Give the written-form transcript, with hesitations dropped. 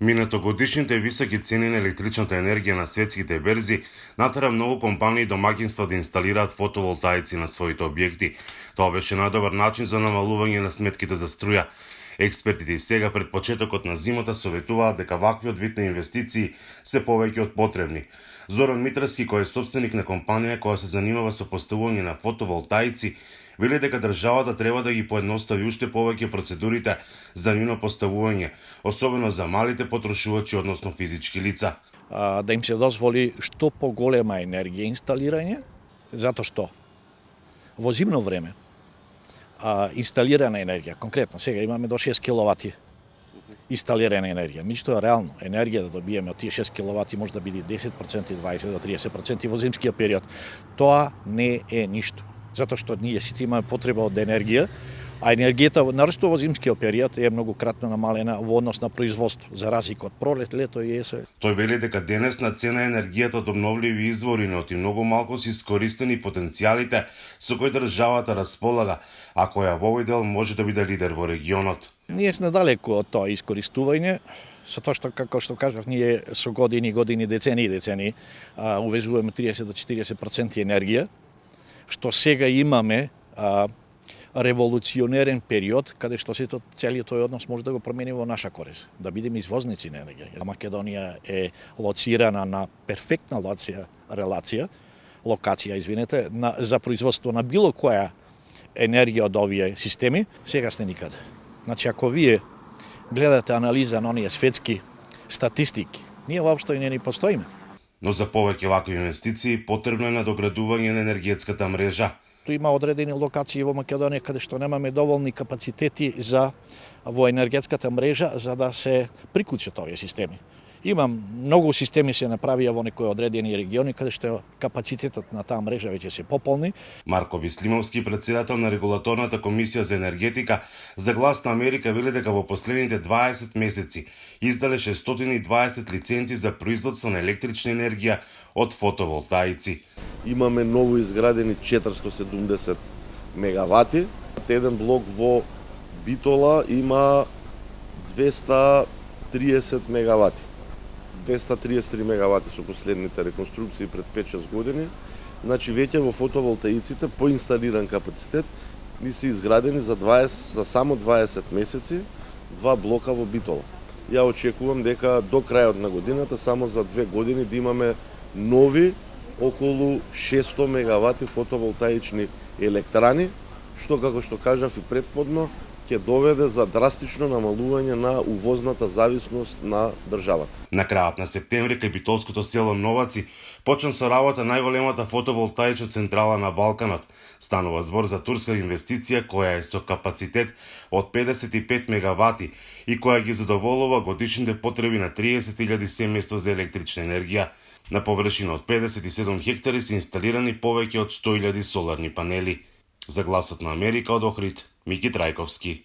Минатогодишните високи цени на електричната енергија на светските берзи натера многу компании и домаќинства да инсталираат фотоволтаици на своите објекти. Тоа беше најдобар начин за намалување на сметките за струја. Експертите и сега пред почетокот на зимата советуваат дека ваквиот вид на инвестиции се повеќе од потребни. Зоран Митревски, кој е собственик на компанија која се занимава со поставување на фотоволтаици, вели дека државата треба да ги поедностави уште повеќе процедурите за нивно поставување, особено за малите потрошувачи, односно физички лица. Да им се дозволи што поголема енергија инсталирање, затоа што во зимно време инсталирана енергија, конкретно сега имаме до 6 киловати инсталирана енергија. Меѓутоа реално енергија да добиеме од тие 6 киловати може да биде 10%, 20 до 30% во зимскиот период. Тоа не е ништо, затоа што ние сите имаме потреба од енергија, а енергијата нарочито во зимскиот период е многу кратно намалена во однос на производство, за разлика од пролет, лето и есен. Тој вели дека денес на цена енергијата од обновливи извори, но и многу малку се искористени потенцијалите со кои државата располага, а која во овој дел може да биде лидер во регионот. Ние сме далеку од тоа искористување, со тоа што, како што кажав, ние со години, децении увезуваме 30 до 40% енергија, што сега имаме револуционерен период, каде што целиот тој однос може да го промени во наша корист, да бидеме извозници на енергија. Македонија е лоцирана на перфектна локација, за производство на било која енергија од овие системи, сега сте никаде. Значи, ако вие гледате анализа на оние светски статистики, ние воопшто и не ни постоиме. Но за повеќе вакви инвестиции потребно е надоградување на енергетската мрежа. Ту има одредени локации во Македонија каде што немаме доволни капацитети во енергетската мрежа за да се приклучат овие системи. Има многу системи се направија во некои одредени региони каде што капацитетот на таа мрежа веќе се пополни. Марко Бислимовски, председател на регулаторната комисија за енергетика, за Глас на Америка вели дека во последните 20 месеци издале 620 лиценци за производство на електрична енергија од фотоволтаици. Имаме ново изградени 470 мегавати. Еден блок во Битола има 230 мегавати. 233 мегавати со последните реконструкции пред 5-6 години. Значи веќе во фотоволтаиците по инсталиран капацитет ни се изградени за само 20 месеци 2 блока во Битола. Ја очекувам дека до крајот на годината, само за 2 години, да имаме нови околу 600 мегавати фотоволтаични електрани, што, како што кажав и претходно, ќе доведе за драстично намалување на увозната зависност на државата. На крајот на септември кај битолското село Новаци почна со работа најголемата фотоволтаична централа на Балканот. Станува збор за турска инвестиција која е со капацитет од 55 мегавати и која ги задоволува годишните потреби на 30.000 семејства за електрична енергија. На површина од 57 хектари се инсталирани повеќе од 100.000 соларни панели. За Гласот на Америка од Охрид, Мики Трајковски.